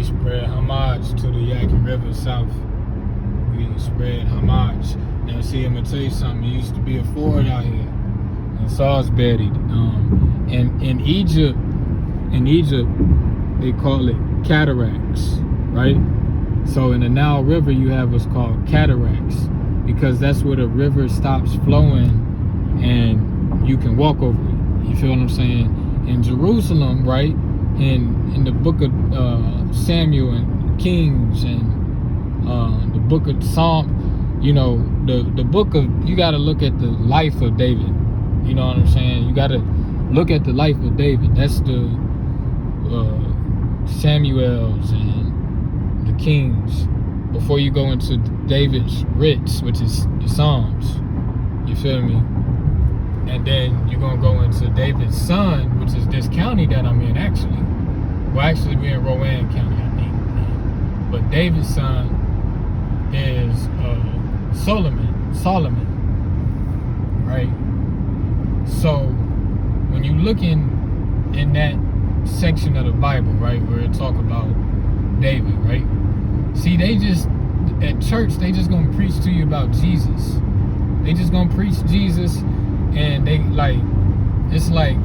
We spread homage to the Yaqui River South. We spread homage. Now, see, I'm gonna tell you something. There used to be a ford out here in Salisbury. In Egypt, they call it cataracts, right? So in the Nile River, you have what's called cataracts because that's where the river stops flowing and you can walk over it. You feel what I'm saying? In Jerusalem, right? In the book of Samuel and Kings and the book of Psalm, you know, the book of, you got to look at the life of David. You know what I'm saying? You got to look at the life of David. That's the Samuels and the Kings before you go into David's writs, which is the Psalms. You feel me? And then you're going to go into David's son, which is this county that I'm in, actually. Well, actually, we're in Rowan County, I think. But David's son is Solomon, right? So, when you look in that section of the Bible, right, where it talk about David, right? See, they just, at church, they just going to preach to you about Jesus. They just going to preach Jesus. And they it's like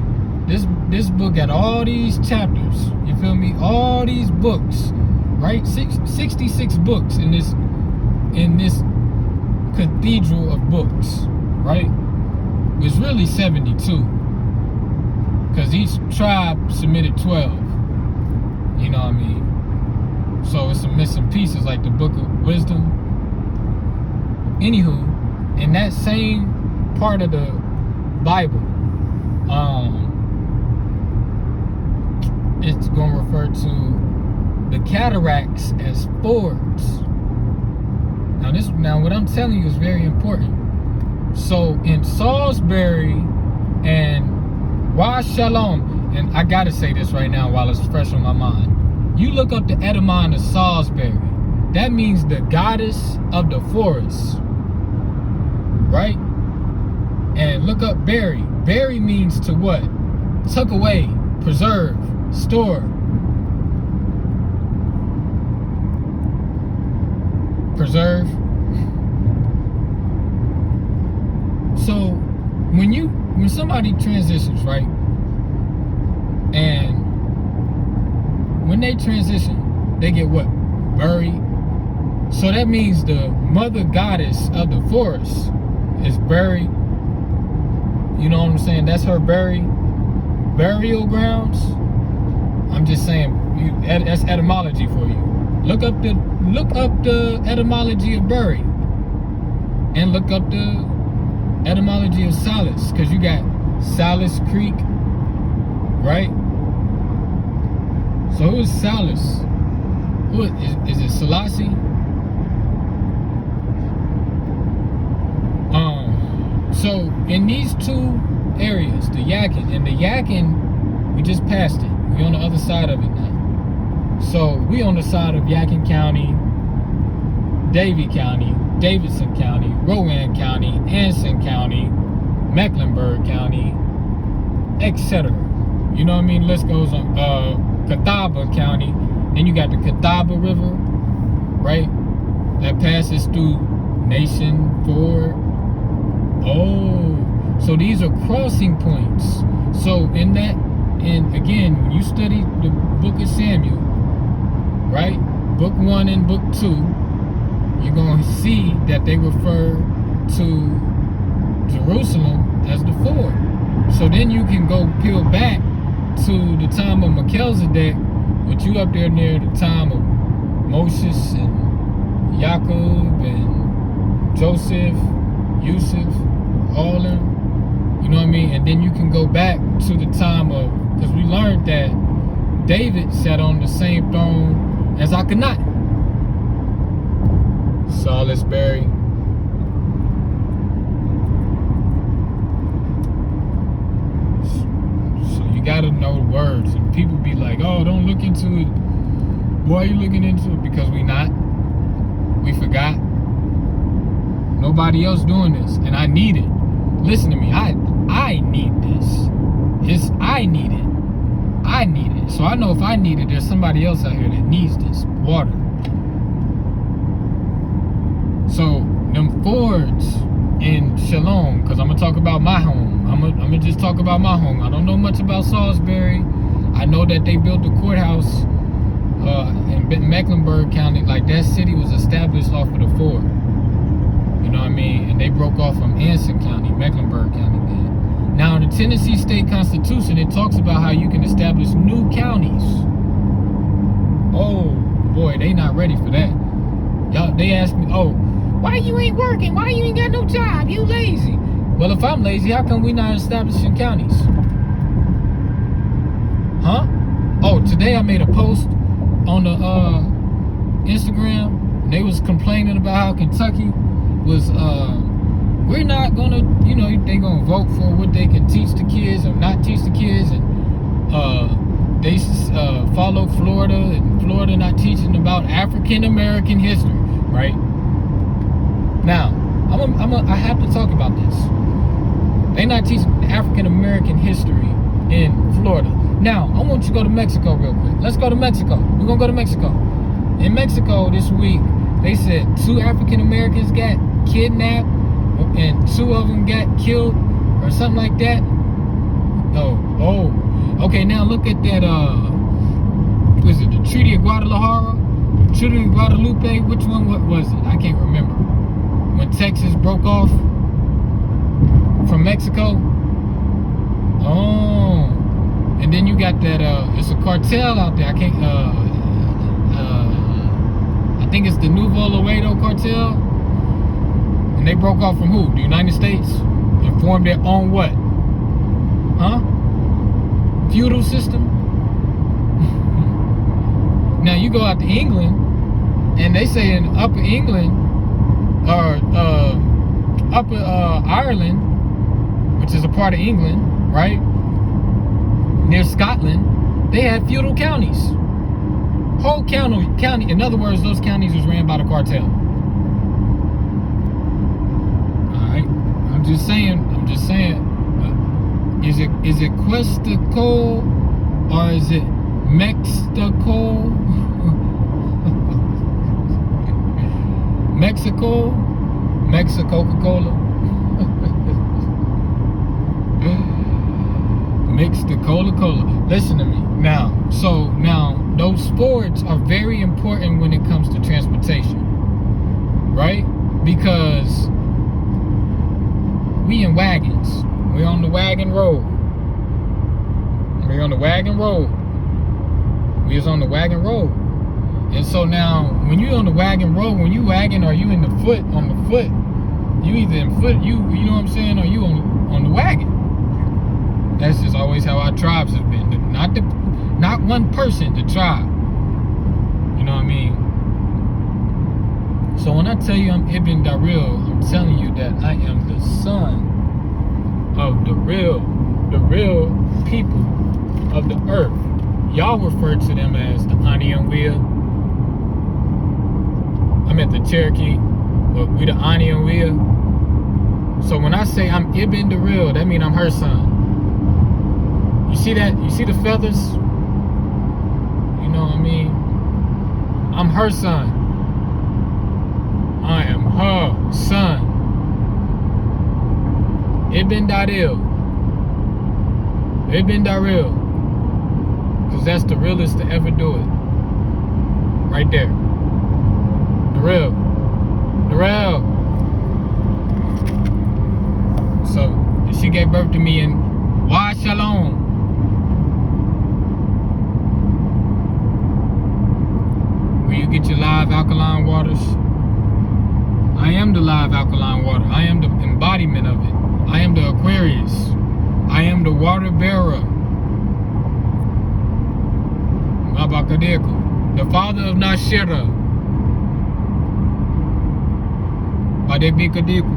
this book got all these chapters. You feel me? All these books, right? 66 books in this cathedral of books, right? It's really 72, because each tribe submitted 12. You know what I mean? So it's some missing pieces, like the Book of Wisdom. Anywho, in that same part of the Bible, it's going to refer to the cataracts as fords. Now what I'm telling you is very important. So in Salisbury and Wa Shalom, and I gotta say this right now while it's fresh on my mind. You look up the etymon of Salisbury. That means the goddess of the forest, right? And look up bury. Bury means to what? Tuck away, preserve, store. Preserve. So when somebody transitions, right? And when they transition, they get what? Buried. So that means the mother goddess of the forest is buried. You know what I'm saying? That's her burial grounds. I'm just saying, that's etymology for you. Look up the etymology of bury, and look up the etymology of Solace, because you got Solace Creek, right? So who is Solace? Who is it? Selassie? So in these two areas, the Yaqui, we just passed it. We on the other side of it now. So we on the side of Yaqui County, Davie County, Davidson County, Rowan County, Anson County, Mecklenburg County, etc. You know what I mean? List goes on. Catawba County. Then you got the Catawba River, right? That passes through Nation Ford. Oh, so these are crossing points. So and again, when you study the book of Samuel, right? Book 1 and book 2, you're going to see that they refer to Jerusalem as the ford. So then you can go peel back to the time of Melchizedek, but you up there near the time of Moses and Jacob and Joseph, Yusuf, all them, you know what I mean? And then you can go back to the time of, because we learned that David sat on the same throne as Akhenaten. Salisbury. So you gotta know the words, and people be like, oh, don't look into it. Why are you looking into it? Because we forgot. Nobody else doing this, and I need it. Listen to me, I need this. I need it. I need it. So I know if I need it, there's somebody else out here that needs this water. So them Fords in Shalom, because I'm gonna talk about my home. I'm gonna just talk about my home. I don't know much about Salisbury. I know that they built the courthouse in Mecklenburg County. Like, that city was established off of the Ford. You know what I mean? And they broke off from Anson County, Mecklenburg County then. Now, in the Tennessee State Constitution, it talks about how you can establish new counties. Oh boy, they not ready for that. Y'all, they asked me, oh, why you ain't working? Why you ain't got no job? You lazy. Well, if I'm lazy, how come we not establishing counties? Huh? Oh, today I made a post on the Instagram. They was complaining about how Kentucky was, we're not gonna, you know, they gonna vote for what they can teach the kids or not teach the kids, and they follow Florida, and Florida not teaching about African American history, right? Now, I have to talk about this. They not teaching African American history in Florida. Now, I want you to go to Mexico real quick. Let's go to Mexico. We're gonna go to Mexico. In Mexico this week, they said 2 African Americans got kidnapped and 2 of them got killed or something like that. Oh. Okay, now look at that, what is it, the Treaty of Guadalajara? Treaty of Guadalupe? Which one, what was it? I can't remember. When Texas broke off from Mexico. Oh. And then you got that, it's a cartel out there. I can't, I think it's the Nuevo Laredo cartel. And they broke off from who? The United States? And formed their own what? Huh? Feudal system? Now you go out to England, and they say in Upper England, or Upper Ireland, which is a part of England, right? Near Scotland, they had feudal counties. Whole county, in other words, those counties was ran by the cartel. Alright, I'm just saying, is it Questico or is it Mexico? Mexico Coca-Cola. Mix the Coca-Cola. Listen to me. Now, those sports are very important when it comes to transportation. Right? Because we in wagons. We're on the wagon road. We was on the wagon road. And so now, when you're on the wagon road, when you wagon or you on the foot, you either in foot, you know what I'm saying, or you on the wagon. That's just always how our tribes have been. Not one person, the tribe. You know what I mean? So when I tell you I'm Ibn Daril, I'm telling you that I am the son of the real people of the earth. Y'all refer to them as the Anianwea. I meant the Cherokee, but we the Anianwea. So when I say I'm Ibn Daril, that means I'm her son. You see that? You see the feathers? You know what I mean? I'm her son. I am her son. Ibn Daril. Because that's the realest to ever do it. Right there. Daril. So, and she gave birth to me in Wa Shalom. Where you get your live alkaline waters. I am the live alkaline water. I am the embodiment of it. I am the Aquarius. I am the water bearer. Abakadeku, the father of Nashira. Badebikadiku.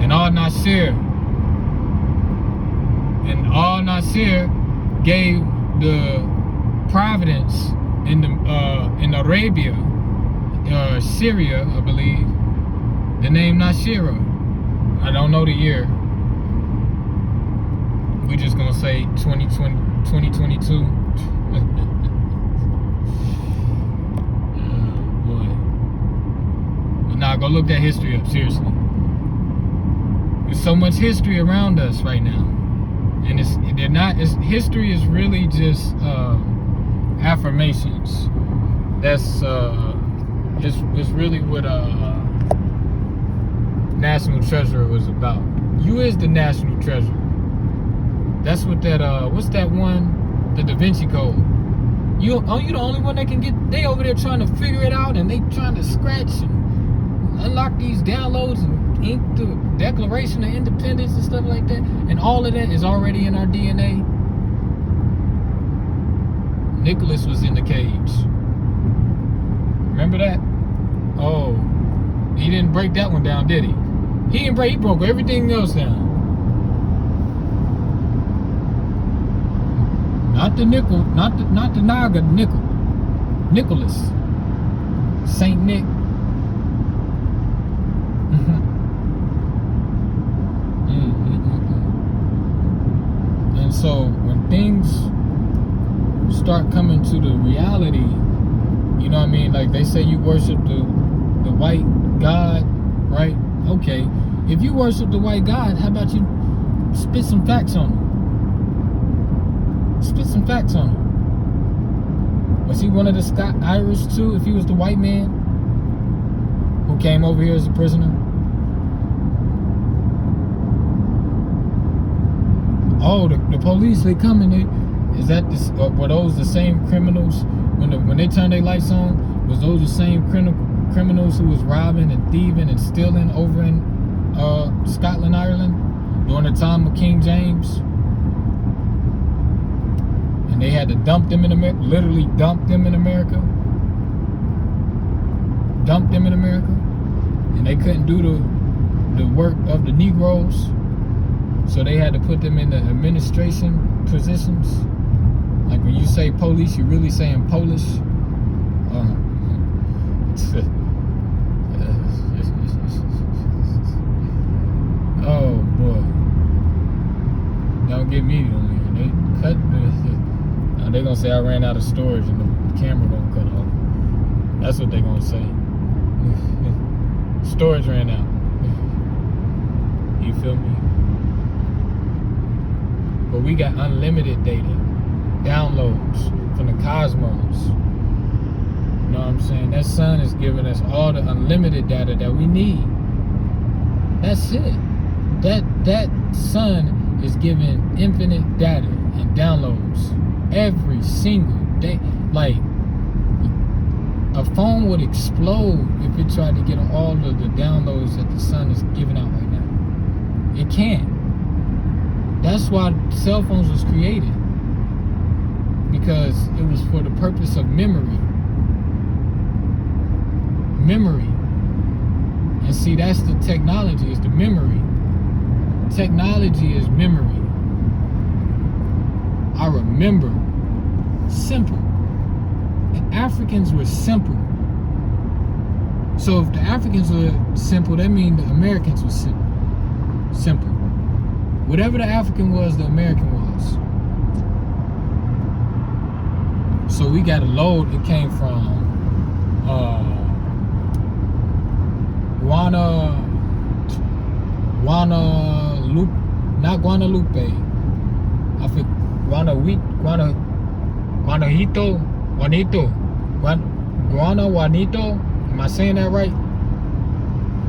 And all Nasir gave the providence in Arabia, Syria, I believe, the name Nashira. I don't know the year, We just gonna say 2020, 2022. Boy. But nah, go look that history up, seriously. There's so much history around us right now. And history is really just affirmations. That's it's really what National Treasure was about. You is the national treasure. That's what that what's that one? The Da Vinci Code. You the only one that can get. They over there trying to figure it out, and they trying to scratch and unlock these downloads and ink the Declaration of Independence and stuff like that. And all of that is already in our DNA. Nicholas was in the cage. Remember that? Oh, he didn't break that one down, did he? He didn't break. He broke everything else down. Not the nickel, not the Naga nickel. Nicholas. Saint Nick. And so when things start coming to the reality, you know what I mean? Like they say you worship the white God, right? Okay. If you worship the white God, how about you spit some facts on him? Spit some facts on him. Was he one of the Scott Irish too, if he was the white man who came over here as a prisoner? Oh, the police, they come and were those the same criminals when they turned their lights on? Was those the same criminals who was robbing and thieving and stealing over in Scotland, Ireland during the time of King James? And they had to dump them in America, literally dump them in America. Dump them in America. And they couldn't do the work of the Negroes. So they had to put them in the administration positions. Like when you say police, you're really saying Polish. Oh boy. Don't get me on here. They cut now they're gonna say I ran out of storage and the camera don't cut off. That's what they're gonna say. Storage ran out. You feel me? But we got unlimited data, downloads from the cosmos. You know what I'm saying? That sun is giving us all the unlimited data that we need. That's it. That sun is giving infinite data and downloads every single day. Like a phone would explode if it tried to get all of the downloads that the sun is giving out right now. It can't. That's why cell phones was created, because it was for the purpose of memory. And see, that's the technology, is the memory. Technology is memory. I remember. Simple. And Africans were simple. So if the Africans were simple, that means the Americans were simple. Whatever the African was, the American was. So we got a load that came from Guanalupe. I think Juanito. Am I saying that right?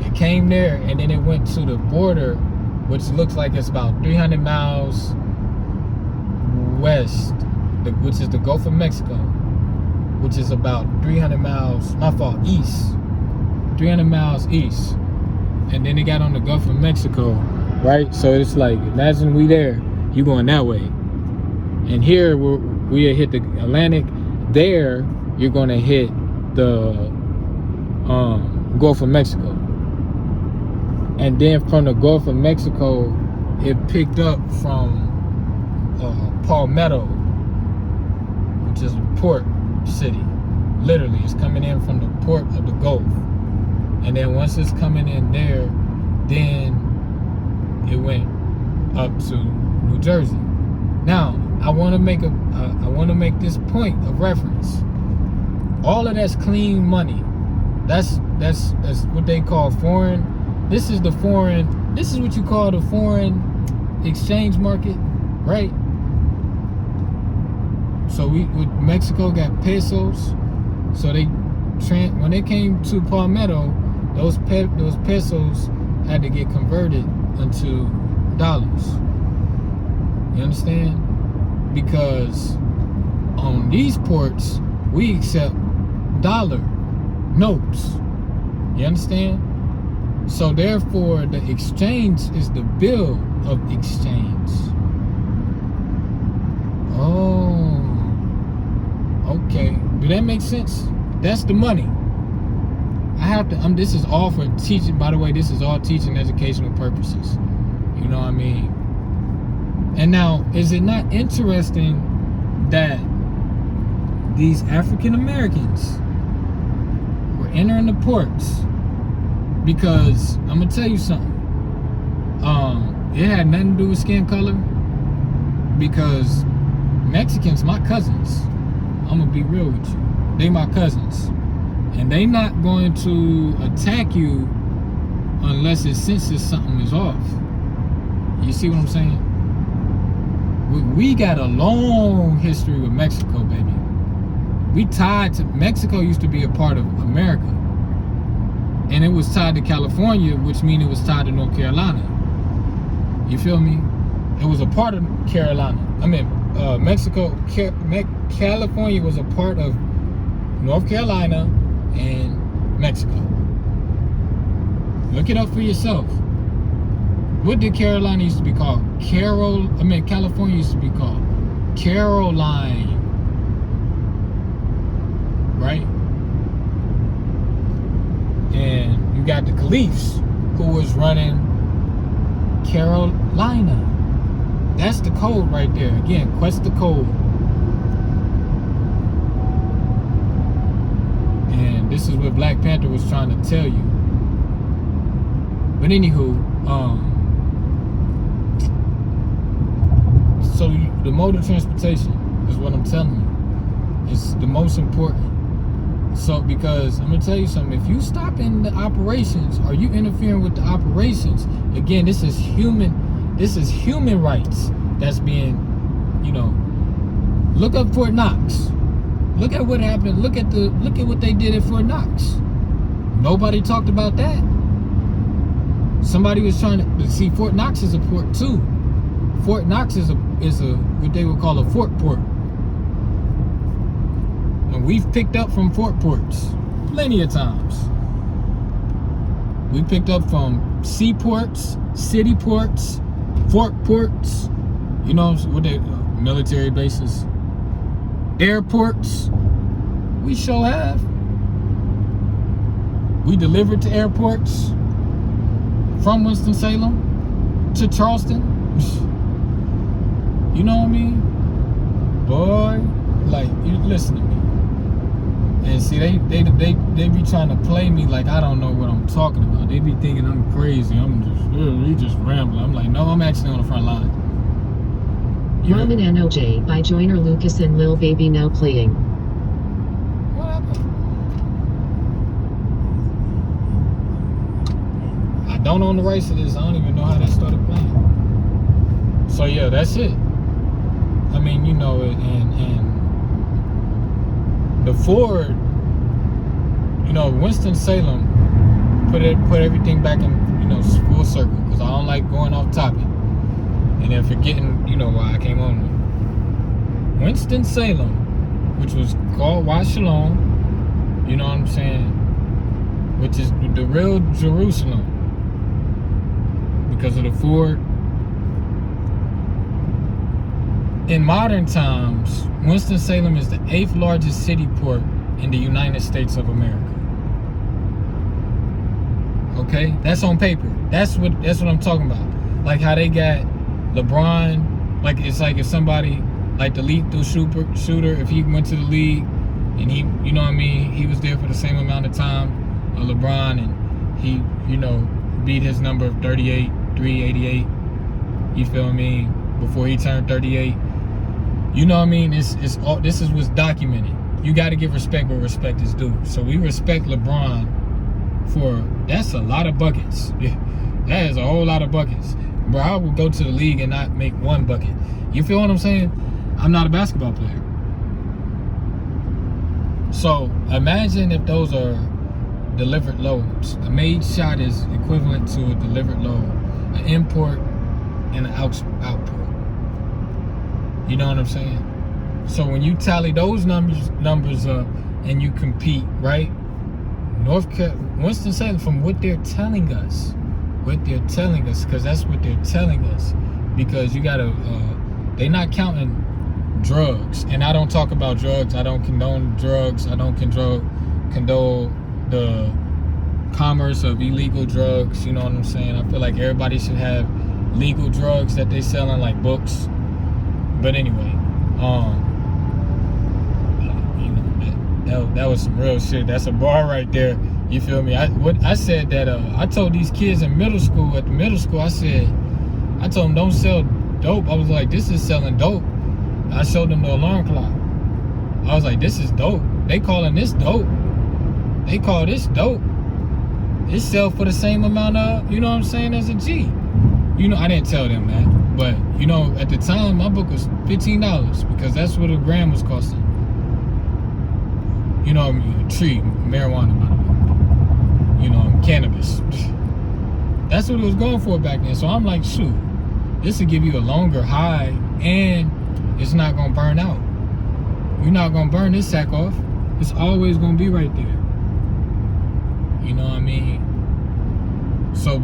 It came there and then it went to the border, which looks like it's about 300 miles west, which is the Gulf of Mexico, which is about 300 miles, east. 300 miles east. And then it got on the Gulf of Mexico, right? So it's like, imagine we there, you going that way. And here, we hit the Atlantic. There, you're going to hit the Gulf of Mexico. And then from the Gulf of Mexico, it picked up from Palmetto, which is a port city. Literally, it's coming in from the port of the Gulf. And then once it's coming in there, then it went up to New Jersey. Now, I want to make this point of reference. All of that's clean money. That's what they call foreign. This is what you call the foreign exchange market, right? So with Mexico got pesos. So when they came to Palmetto, those pesos had to get converted into dollars. You understand? Because on these ports, we accept dollar notes. You understand? So therefore, the exchange is the bill of exchange. Oh, okay. Do that make sense? That's the money. This is all for teaching. By the way, this is all teaching educational purposes. You know what I mean? And now, is it not interesting that these African Americans were entering the ports? Because I'm gonna tell you something. It had nothing to do with skin color. Because Mexicans, my cousins, I'm gonna be real with you. They my cousins, and they not going to attack you unless it senses something is off. You see what I'm saying? We got a long history with Mexico, baby. We tied to Mexico. Used to be a part of America, and it was tied to California, which means it was tied to North Carolina. You feel me? It was a part of Carolina. I mean, Mexico, California was a part of North Carolina and Mexico. Look it up for yourself. What did Carolina used to be called? California used to be called Caroline. Right? And you got the Caliphs who was running Carolina. That's the code right there. Again, quest the code. And this is what Black Panther was trying to tell you. But anywho, so the mode of transportation is what I'm telling you. It's the most important. So, because I'm gonna tell you something, if you stop in the operations or you interfering with the operations, again, this is human rights that's being, look up Fort Knox. Look at what happened. Look at what they did at Fort Knox. Nobody talked about that. Somebody was trying to see. Fort Knox is a port too. Fort Knox is a what they would call a fort port. And we've picked up from fort ports plenty of times. We picked up from seaports, city ports, fort ports, what they military bases, airports. We sure have. We delivered to airports from Winston-Salem to Charleston. You know what I mean? Boy, you listen to me. And see, they be trying to play me like I don't know what I'm talking about. They be thinking I'm crazy. You just rambling. I'm like, no, I'm actually on the front line. Roman NOJ by Joyner Lucas and Lil Baby now playing. What happened? I don't own the rights to this. I don't even know how that started playing. So yeah, that's it. I mean, and the Ford, Winston-Salem put everything back in, full circle, because I don't like going off topic and then forgetting, why I came on there. Winston-Salem, which was called Washalom, you know what I'm saying, which is the real Jerusalem because of the Ford. In modern times, Winston-Salem is the 8th largest city port in the United States of America. Okay, that's on paper. That's what I'm talking about. Like how they got LeBron. Like it's like if somebody like the lethal shooter, if he went to the league and he, he was there for the same amount of time of LeBron, and he, beat his number of 388. You feel me? Before he turned 38. You know what I mean? It's all, this is what's documented. You got to give respect where respect is due. So we respect LeBron for, that's a lot of buckets. Yeah, that is a whole lot of buckets. Bro, I would go to the league and not make one bucket. You feel what I'm saying? I'm not a basketball player. So imagine if those are delivered loads. A made shot is equivalent to a delivered load. An import and an output. You know what I'm saying? So when you tally those numbers up and you compete, right? Winston-Salem, from what they're telling us, because that's what they're telling us. Because you gotta, they're not counting drugs, and I don't talk about drugs. I don't condone drugs. I don't condone the commerce of illegal drugs. You know what I'm saying? I feel like everybody should have legal drugs that they selling, like books. But anyway, that was some real shit. That's a bar right there. You feel me? I said that I told these kids in middle school, I told them don't sell dope. I was like, this is selling dope. I showed them the alarm clock. I was like, this is dope. They calling this dope. They call this dope. It sell for the same amount of, you know what I'm saying, as a G. You know, I didn't tell them that. But, you know, at the time, my book was $15 because that's what a gram was costing. You know, tree, marijuana, you know, cannabis. That's what it was going for back then. So I'm like, shoot, this will give you a longer high and it's not going to burn out. You're not going to burn this sack off. It's always going to be right there. You know what I mean? So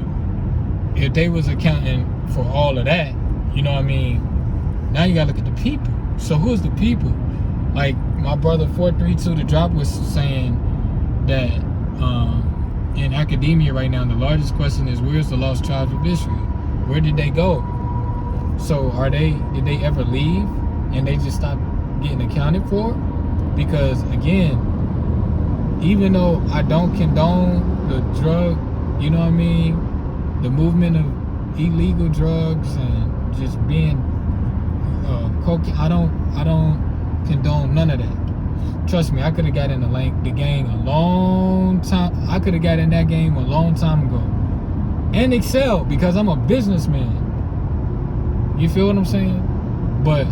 if they was accounting for all of that, you know what I mean? Now you got to look at the people. So who's the people? Like my brother 432 The Drop was saying that in academia right now, the largest question is, where's the lost tribes of Israel? Where did they go? So did they ever leave and they just stopped getting accounted for? Because again, even though I don't condone the drug, you know what I mean, the movement of illegal drugs and just being cocaine, I don't condone none of that. Trust me, I could have got in the game a long time. I could have got in that game a long time ago and excelled because I'm a businessman. You feel what I'm saying? But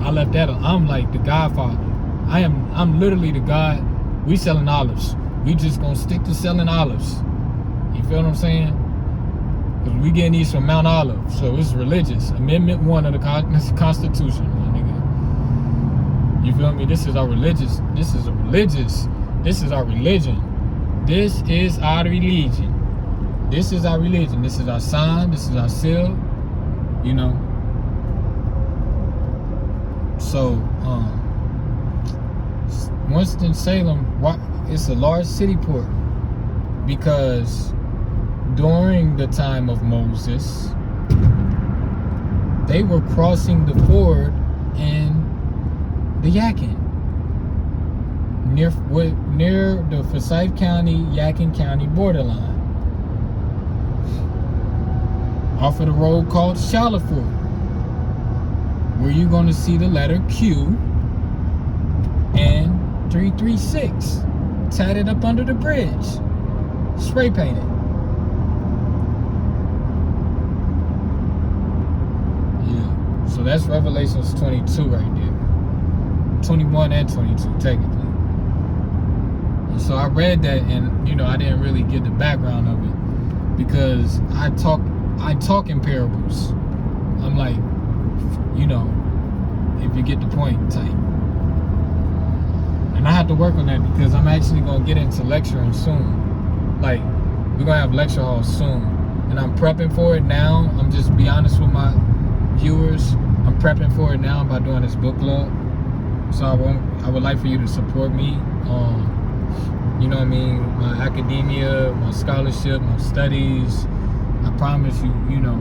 I left that. I'm like the Godfather. I'm literally the God. We selling olives. We just gonna stick to selling olives. You feel what I'm saying? Because we getting these from Mount Olive, so it's religious. Amendment 1 of the Constitution, my nigga. You feel me? This is our religion. This is our religion. This is our religion. This is our religion. This is our sign. This is our seal. You know. So, Winston-Salem, it's a large city port because during the time of Moses, they were crossing the ford in the Yadkin, near the Forsyth County, Yadkin County borderline, off of the road called Shalaford, where you're going to see the letter Q and 336 tatted up under the bridge, spray painted. Yeah, so that's Revelations 22 right there. 21 and 22 technically. And so I read that, and you know, I didn't really get the background of it because I talk in parables. I'm like, you know, if you get the point type. And I have to work on that because I'm actually gonna get into lecturing soon. Like, we're gonna have lecture halls soon, and I'm prepping for it now. I'm just be honest with my viewers. I'm prepping for it now by doing this book club. So I would like for you to support me. You know what I mean? My academia, my scholarship, my studies. I promise you, you know,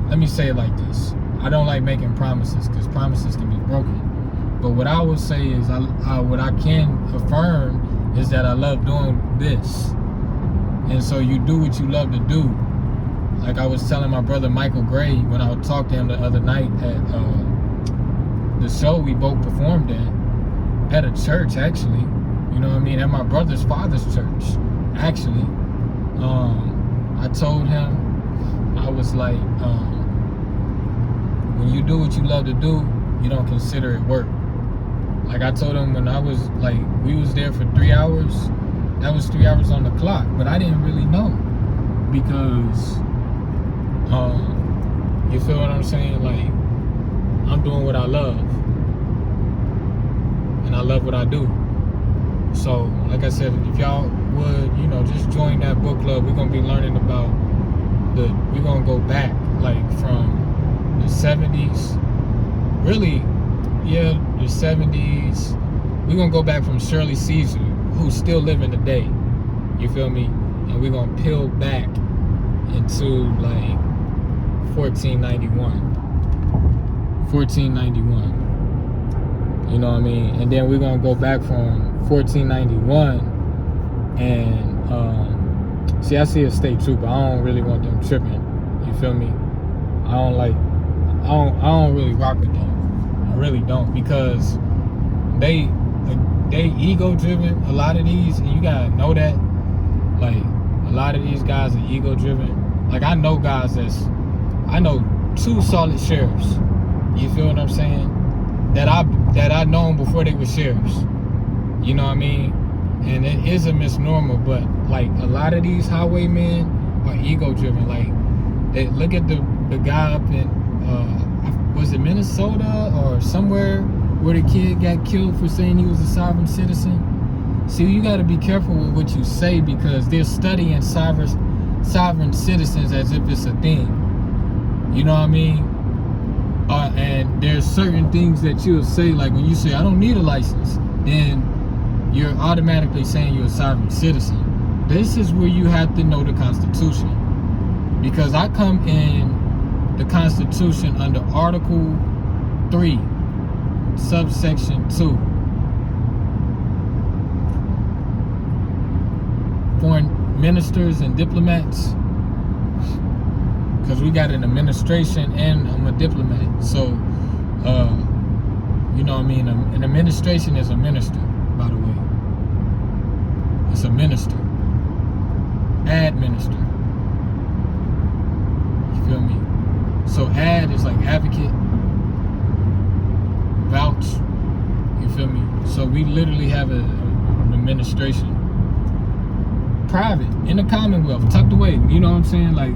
let me say it like this. I don't like making promises because promises can be broken. But what I would say is, what I can affirm is that I love doing this. And so you do what you love to do. like I was telling my brother Michael Gray when I talked to him the other night at the show we both performed at a church, actually. You know what I mean? At my brother's father's church, actually. I told him, I was like, when you do what you love to do, you don't consider it work. Like I told him when I was like, we was there for 3 hours, that was 3 hours on the clock, but I didn't really know because, you feel what I'm saying? Like, I'm doing what I love and I love what I do. So, like I said, if y'all would, you know, just join that book club. We're going to be learning about we're going to go back, like, from the 70s. Really, yeah, the 70s. We're going to go back from Shirley Caesar, who's still living today. You feel me? And we're going to peel back into, like, 1491. You know what I mean? And then we're going to go back from 1491 and see, I see a state trooper. I don't really want them tripping. You feel me? I don't really rock with them. I really don't, because they ego driven. A lot of these, and you gotta know that. Like, a lot of these guys are ego driven. Like, I know guys I know 2 solid sheriffs. You feel what I'm saying? That I known before they were sheriffs. You know what I mean? And it is a misnomer, but like a lot of these highwaymen are ego driven. Like, they look at the guy up in was it Minnesota or somewhere where the kid got killed for saying he was a sovereign citizen. See, you got to be careful with what you say, because they're studying sovereign citizens as if it's a thing. You know what I mean? And there's certain things that you'll say, like when you say, I don't need a license, then you're automatically saying you're a sovereign citizen. This is where you have to know the Constitution. Because I come in the Constitution under Article 3, subsection 2. Foreign ministers and diplomats. Because we got an administration and I'm a diplomat. So, you know what I mean? An administration is a minister, by the way. It's a minister. Administer. You feel me? So ad is like advocate, vouch. You feel me? So we literally have an administration. Private, in the Commonwealth, tucked away. You know what I'm saying? Like,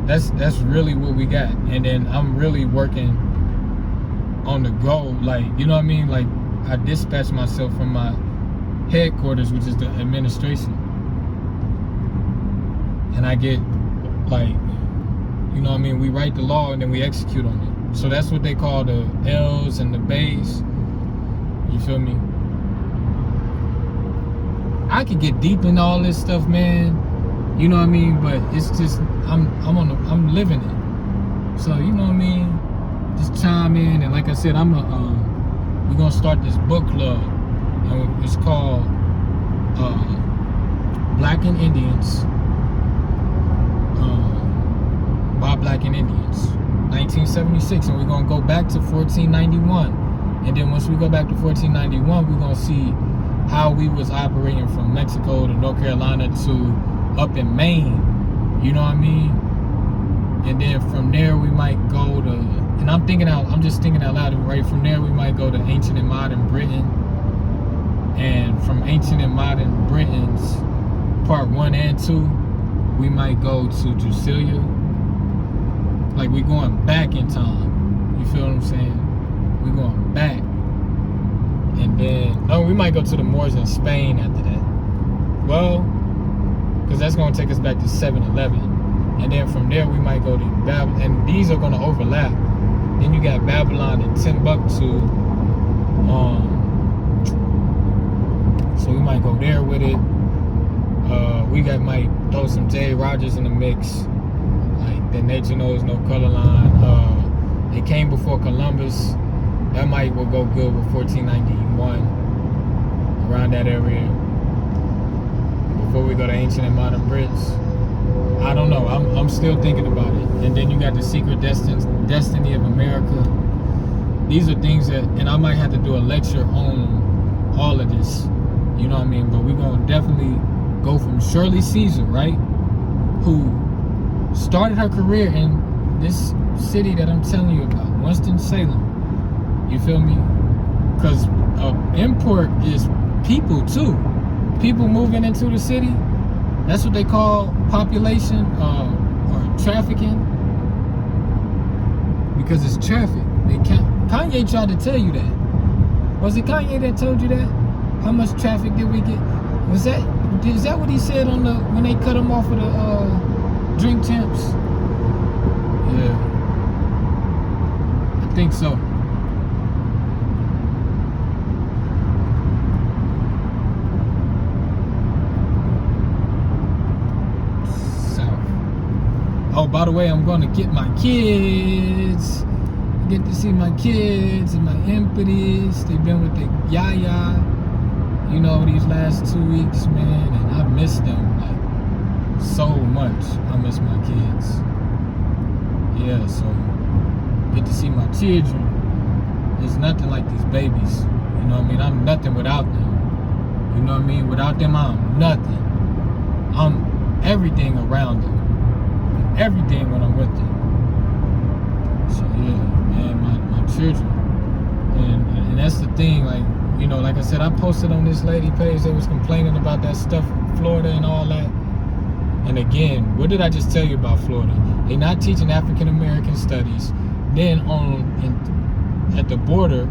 that's really what we got. And then I'm really working on the go. Like, you know what I mean? Like, I dispatch myself from my headquarters, which is the administration. And I get, like, you know what I mean? We write the law and then we execute on it. So that's what they call the L's and the B's. You feel me? I could get deep in all this stuff, man. You know what I mean? But it's just, I'm living it. So, you know what I mean? Just chime in. And like I said, we're gonna start this book club. And it's called Black and Indians. By Black and Indians, 1976, and we're gonna go back to 1491, and then once we go back to 1491, we're gonna see how we was operating from Mexico to North Carolina to up in Maine. You know what I mean? And then from there we might go to, and I'm just thinking out loud. Right from there we might go to ancient and modern Britain, and from ancient and modern Britain's part 1 and 2, we might go to Drusilia. Like, we're going back in time. You feel what I'm saying? We're going back. And then, no, we might go to the Moors in Spain after that. Well, because that's going to take us back to 711. And then from there, we might go to Babylon. And these are going to overlap. Then you got Babylon and Timbuktu. So we might go there with it. Might throw some J. Rogers in the mix. Like, that nature knows no color line. It came before Columbus. That will go good with 1491. Around that area. Before we go to ancient and modern Brits. I don't know. I'm still thinking about it. And then you got the secret destiny of America. These are things that, and I might have to do a lecture on all of this. You know what I mean? But we're gonna definitely go from Shirley Caesar, right? Who started her career in this city that I'm telling you about, Winston-Salem. You feel me? Because import is people too. People moving into the city. That's what they call population or trafficking. Because it's traffic. Kanye tried to tell you that. Was it Kanye that told you that? How much traffic did we get? Is that what he said on the when they cut him off of the drink temps? Yeah, I think so. Oh, by the way, I'm gonna get my kids. Get to see my kids and my empties. They've been with the Yaya, you know, these last 2 weeks, man, and I miss them like so much. I miss my kids. Yeah, so get to see my children. There's nothing like these babies. You know what I mean? I'm nothing without them. You know what I mean? Without them, I'm nothing. I'm everything around them. Everything when I'm with them. So yeah, man, my children. And that's the thing, like, you know, like I said, I posted on this lady page that was complaining about that stuff in Florida and all that. And again, what did I just tell you about Florida? They're not teaching African American studies. Then at the border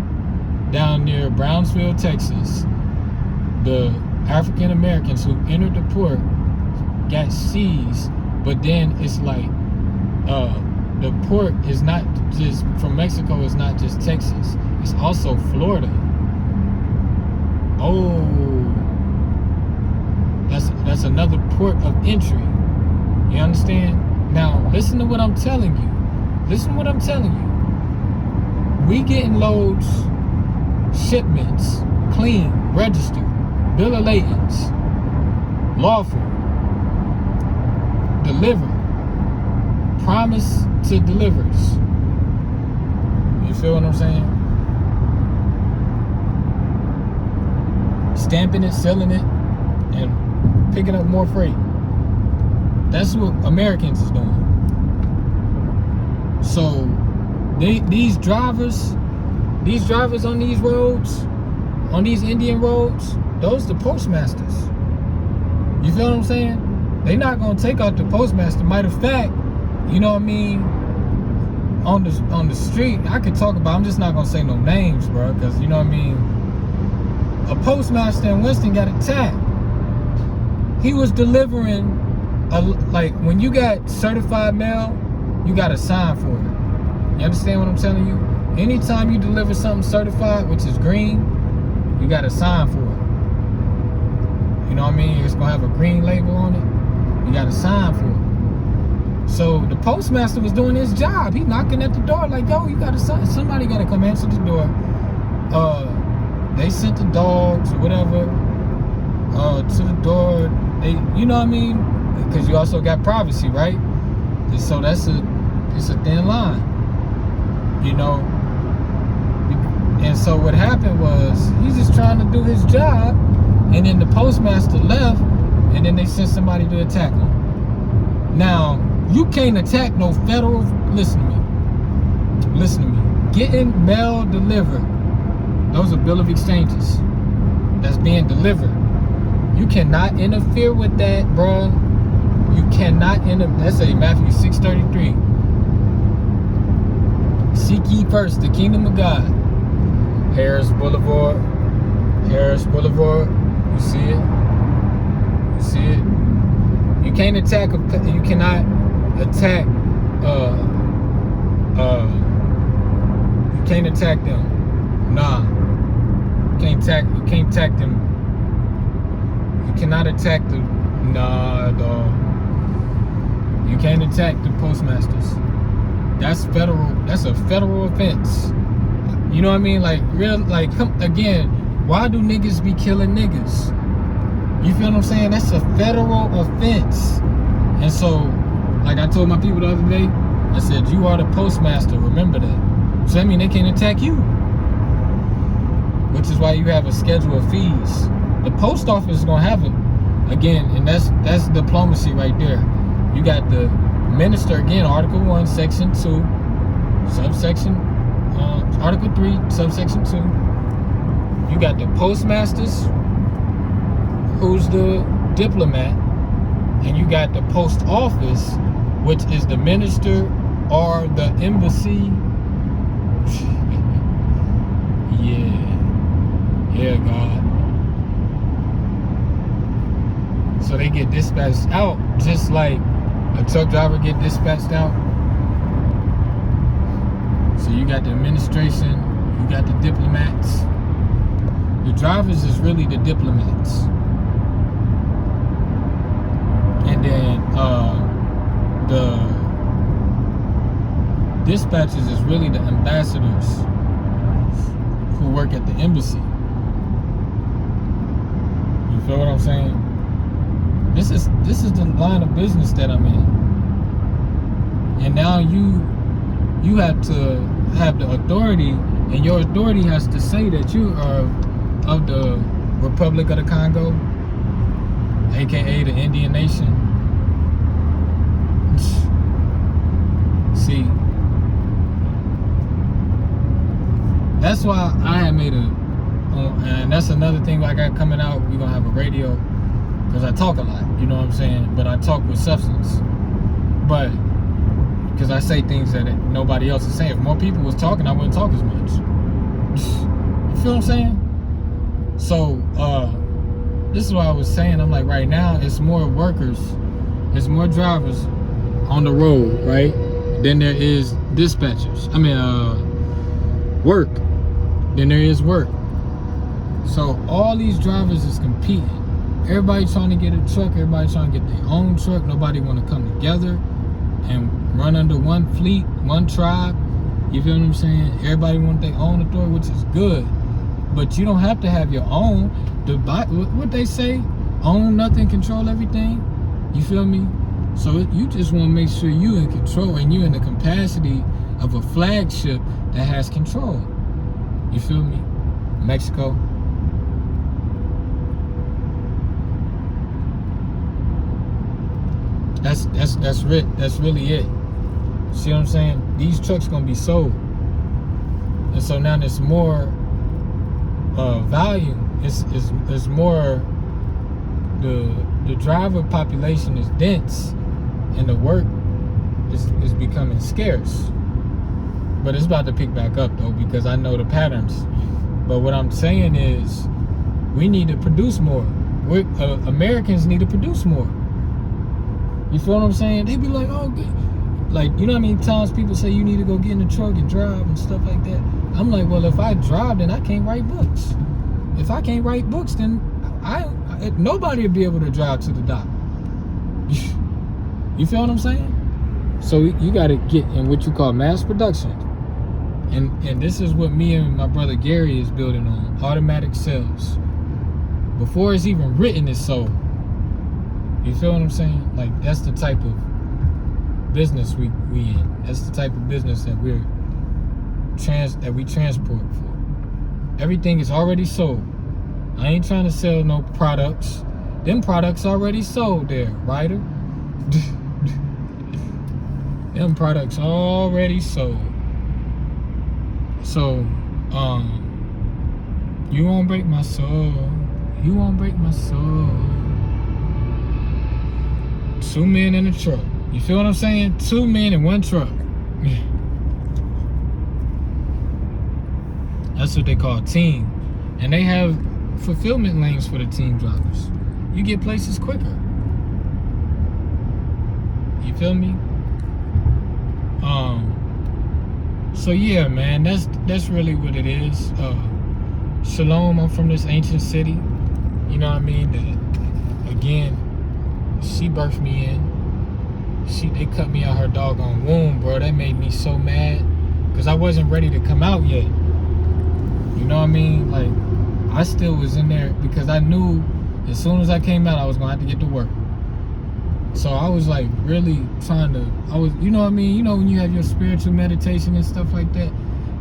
down near Brownsville, Texas, the African Americans who entered the port got seized. But then it's like the port is not just from Mexico, it's not just Texas, it's also Florida. Oh, that's another port of entry. You understand? Now listen to what I'm telling you. Listen to what I'm telling you. We getting loads, shipments, clean, registered, bill of ladings, lawful, deliver, promise to delivers. You feel what I'm saying? Stamping it, selling it, and picking up more freight. That's what Americans is doing. So these drivers on these roads, on these Indian roads, those the postmasters. You feel what I'm saying? They not gonna take out the postmaster. Matter of fact, you know what I mean, on the street, I could talk about, I'm just not gonna say no names, bro, because you know what I mean, a postmaster in Winston got attacked. He was delivering like when you got certified mail, you gotta sign for it. You understand what I'm telling you? Anytime you deliver something certified, which is green, you gotta sign for it. You know what I mean? It's gonna have a green label on it. You gotta sign for it. So the postmaster was doing his job. He knocking at the door like, yo, you gotta sign. Somebody gotta come answer the door. They sent the dogs or whatever to the door. They, you know what I mean? Because you also got privacy, right? And so it's a thin line, you know. And so what happened was he's just trying to do his job, and then the postmaster left, and then they sent somebody to attack him. Now, you can't attack no federal, listen to me. Getting mail delivered, those are bill of exchanges that's being delivered. You cannot interfere with that, bro. You cannot that's a Matthew 6:33. Seek ye first the kingdom of God. Harris Boulevard. You see it? You see it? You can't attack. You cannot attack. You can't attack them. Nah. You can't attack them. You cannot attack the. Nah, dog. You can't attack the postmasters. That's federal. That's a federal offense. You know what I mean? Like again, why do niggas be killing niggas? You feel what I'm saying? That's a federal offense. And so, like I told my people the other day, I said, you are the postmaster, remember that. So that means they can't attack you. Which is why you have a schedule of fees. The post office is gonna have it. Again, and that's diplomacy right there. You got the minister, again, Article 1, Section 2, subsection, Article 3, subsection 2. You got the postmasters, who's the diplomat, and you got the post office, which is the minister or the embassy. Yeah, God. So they get dispatched out just like a truck driver get dispatched out. So you got the administration, you got the diplomats. The drivers is really the diplomats. And then the dispatchers is really the ambassadors who work at the embassy. You feel what I'm saying? This is the line of business that I'm in. And now you have to have the authority, and your authority has to say that you are of the Republic of the Congo, aka the Indian nation. See, that's why I had made and that's another thing I got coming out. We're gonna have a radio, because I talk a lot, you know what I'm saying? But I talk with substance. But because I say things that nobody else is saying. If more people was talking, I wouldn't talk as much. You feel what I'm saying? So this is what I was saying. I'm like, right now it's more workers, it's more drivers on the road, right? Than there is dispatchers. I mean work. Than there is work. So all these drivers is competing. Everybody trying to get a truck, everybody trying to get their own truck. Nobody want to come together and run under one fleet, one tribe. You feel what I'm saying? Everybody want their own authority, which is good. But you don't have to have your own. What they say, own nothing, control everything. You feel me? So you just want to make sure you in control, and you in the capacity of a flagship that has control. You feel me? Mexico. That's really it. See what I'm saying? These trucks gonna be sold, and so now there's more value. It's more. The driver population is dense, and the work is becoming scarce. But it's about to pick back up though, because I know the patterns. But what I'm saying is, we need to produce more. Americans need to produce more. You feel what I'm saying? They be like, oh, like, you know how many times people say you need to go get in the truck and drive and stuff like that? I'm like, well, if I drive, then I can't write books. If I can't write books, then nobody will be able to drive to the dock. You feel what I'm saying? So you got to get in what you call mass production. And this is what me and my brother Gary is building on. Automatic sales. Before it's even written, it's sold. You feel what I'm saying? Like, that's the type of business we in. That's the type of business that we transport for. Everything is already sold. I ain't trying to sell no products. Them products already sold there, Ryder. Them products already sold. So, you won't break my soul. You won't break my soul. 2 men in a truck. You feel what I'm saying? 2 men in one truck. That's what they call a team. And they have fulfillment lanes for the team drivers. You get places quicker. You feel me? So yeah, man, that's really what it is. Shalom, I'm from this ancient city. You know what I mean? Again, she birthed me in. They cut me out her doggone womb, bro. That made me so mad, because I wasn't ready to come out yet. You know what I mean? Like, I still was in there because I knew as soon as I came out, I was gonna have to get to work. So I was like really trying to, you know what I mean? You know, when you have your spiritual meditation and stuff like that,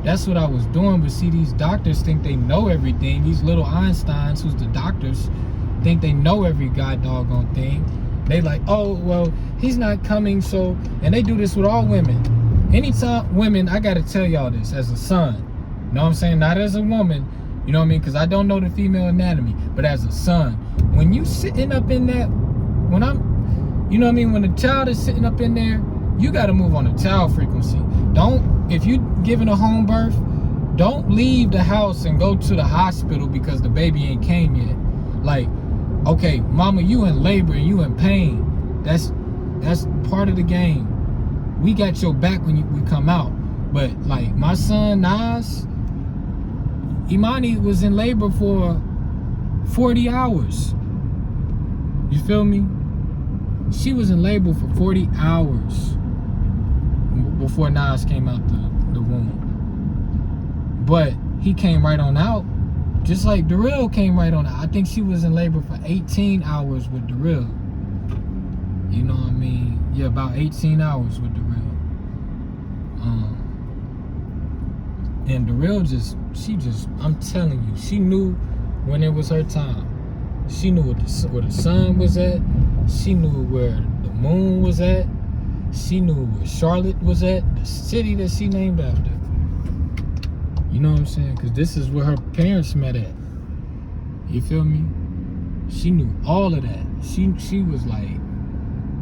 that's what I was doing. But see, these doctors think they know everything. These little Einsteins, who's the doctors, think they know every god doggone thing. They like, oh, well, he's not coming, so, and they do this with all women. Anytime, women, I gotta tell y'all this as a son, you know what I'm saying? Not as a woman, you know what I mean? Because I don't know the female anatomy, but as a son, when you sitting up in that, when I'm, you know what I mean? When the child is sitting up in there, you gotta move on the child frequency. Don't, if you giving a home birth, don't leave the house and go to the hospital because the baby ain't came yet. Like, okay, mama, you in labor and you in pain. That's part of the game. We got your back when we come out. But like my son Nas, Imani was in labor for 40 hours. You feel me? She was in labor for 40 hours before Nas came out the womb. But he came right on out. Just like Darrell came right on. I think she was in labor for 18 hours with Darrell. You know what I mean? Yeah, about 18 hours with Darrell. And Darrell I'm telling you, she knew when it was her time. She knew where the sun was at. She knew where the moon was at. She knew where Charlotte was at, the city that she named after. You know what I'm saying? Because this is where her parents met at. You feel me? She knew all of that. She was like,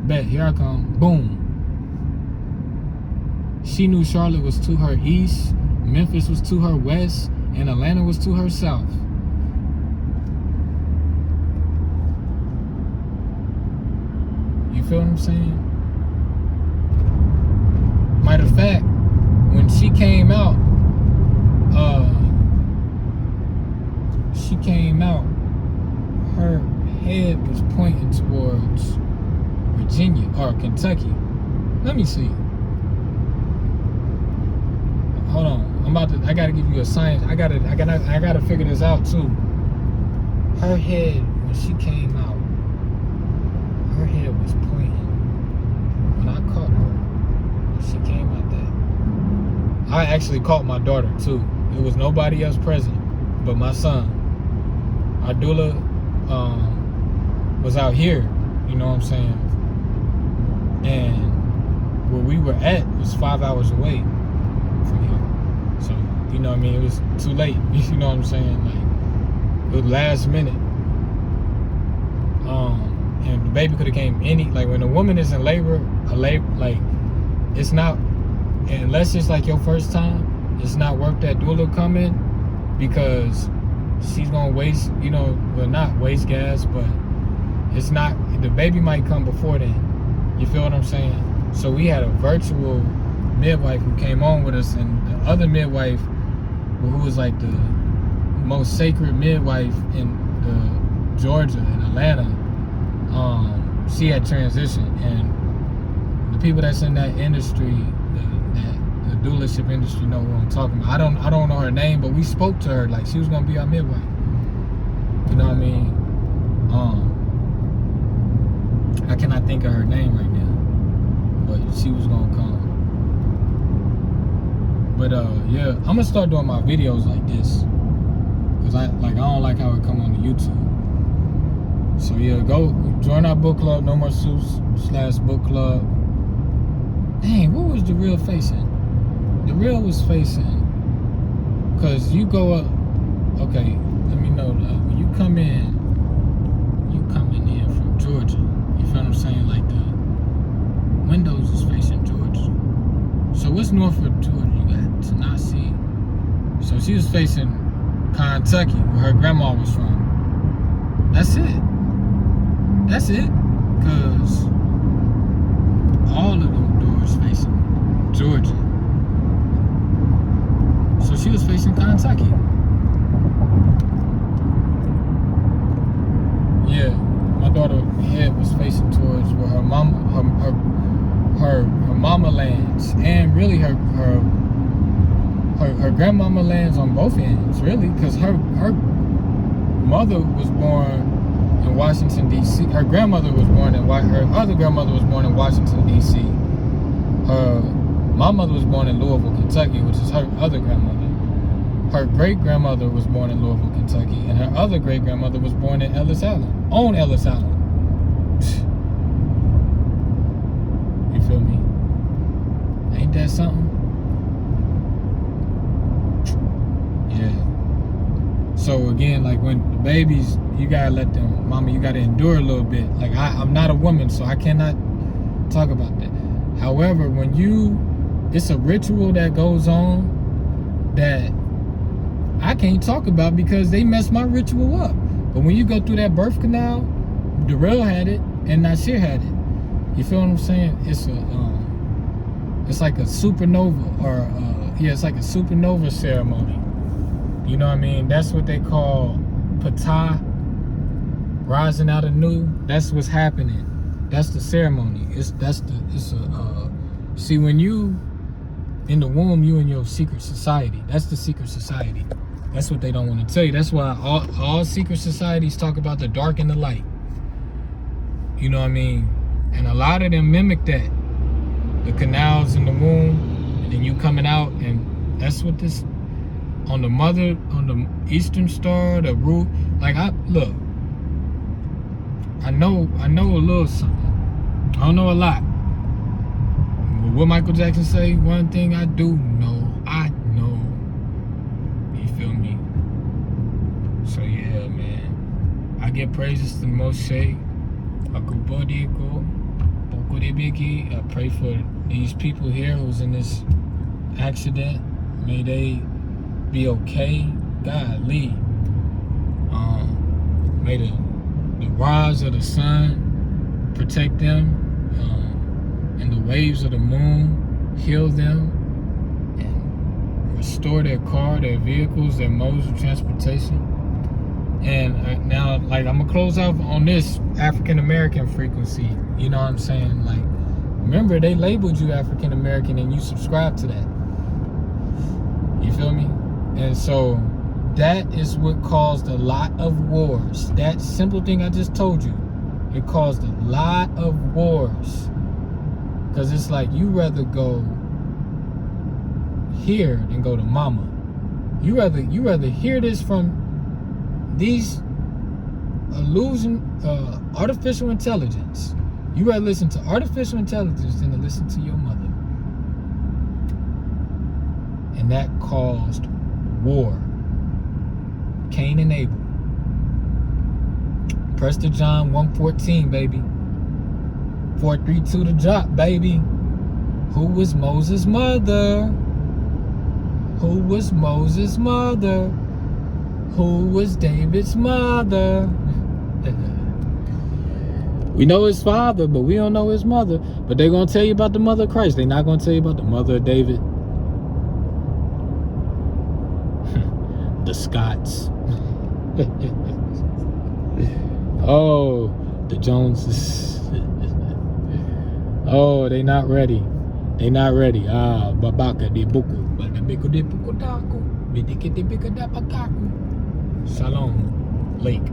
bet, here I come. Boom. She knew Charlotte was to her east, Memphis was to her west, and Atlanta was to her south. You feel what I'm saying? Matter of fact, when she came out, her head was pointing towards Virginia or Kentucky. Let me see. Hold on. I gotta give you a science. I gotta figure this out too. Her head, when she came out, her head was pointing. When I caught her, when she came out there, I actually caught my daughter too. It was nobody else present but my son. Our doula was out here, you know what I'm saying? And where we were at was 5 hours away from here. So, you know what I mean? It was too late, you know what I'm saying? Like, it was last minute. And the baby could have came like when a woman is in labor, like, it's not, unless it's like your first time, it's not worth that doula coming, because she's gonna waste, you know, well, not waste gas, but it's not, the baby might come before then. You feel what I'm saying? So we had a virtual midwife who came on with us, and the other midwife, who was like the most sacred midwife in Georgia, in Atlanta, she had transitioned, and the people that's in that industry, the doulaship industry, know what I'm talking about. I don't know her name, but we spoke to her like she was gonna be our midwife. You know what I mean? I cannot think of her name right now, but she was gonna come. But yeah, I'm gonna start doing my videos like this, cause I don't like how it come on the YouTube. So yeah, go join our book club, No More Suits / book club. Dang, what was Darrell facing? Darrell was facing, cause you go up. Okay, let me know that when you come in, coming in from Georgia. You feel what I'm saying? Like the windows is facing Georgia. So what's north of Georgia? You got Tennessee. So she was facing Kentucky, where her grandma was from. That's it. That's it. Cause all of them doors facing Georgia. So she was facing Kentucky. Yeah, my daughter's head was facing towards where her mama lands, and really her grandmama lands on both ends, really, because her mother was born in Washington, D.C. Her grandmother was born in her other grandmother was born in Washington, D.C. My mother was born in Louisville, Kentucky, which is her other grandmother. Her great-grandmother was born in Louisville, Kentucky, and her other great-grandmother was born in Ellis Island, on Ellis Island. You feel me? Ain't that something? Yeah. So again, like when the babies, you gotta let them, mama, you gotta endure a little bit. Like I'm not a woman, so I cannot talk about that. However, when it's a ritual that goes on that I can't talk about because they messed my ritual up. But when you go through that birth canal, Darrell had it and Nasir had it. You feel what I'm saying? It's like a supernova, it's like a supernova ceremony. You know what I mean? That's what they call Ptah, rising out anew. That's what's happening. That's the ceremony. See, when you in the womb, you in your secret society. That's the secret society. That's what they don't want to tell you. That's why all secret societies talk about the dark and the light. You know what I mean? And a lot of them mimic that. The canals in the womb, and then you coming out, and that's what this on the Eastern Star, the root. Like I know a little something. I don't know a lot. What Michael Jackson say? One thing I do know, I know. You feel me? So yeah, man. I give praises to Moshe. I pray for these people here who's in this accident. May they be okay. Golly. May the rise of the sun protect them, and the waves of the moon heal them and restore their car, their vehicles, their modes of transportation. And now, like, I'm gonna close off on this African American frequency. You know what I'm saying? Like, remember, they labeled you African American and you subscribe to that. You feel me? And so that is what caused a lot of wars. That simple thing I just told you, it caused a lot of wars. Because it's like, you rather go here than go to mama. You rather hear this from these artificial intelligence. You rather listen to artificial intelligence than to listen to your mother. And that caused war. Cain and Abel. Press the John 1:14, baby. 4:32 to drop, baby. Who was Moses' mother? Who was Moses' mother? Who was David's mother? We know his father, but we don't know his mother. But they're going to tell you about the mother of Christ. They're not going to tell you about the mother of David. The Scots. Oh, the Joneses. Oh, they not ready. They not ready. Babaka de buku. Babaka de buku daku. Bidike de bika da pakaku. Shalom, Lake.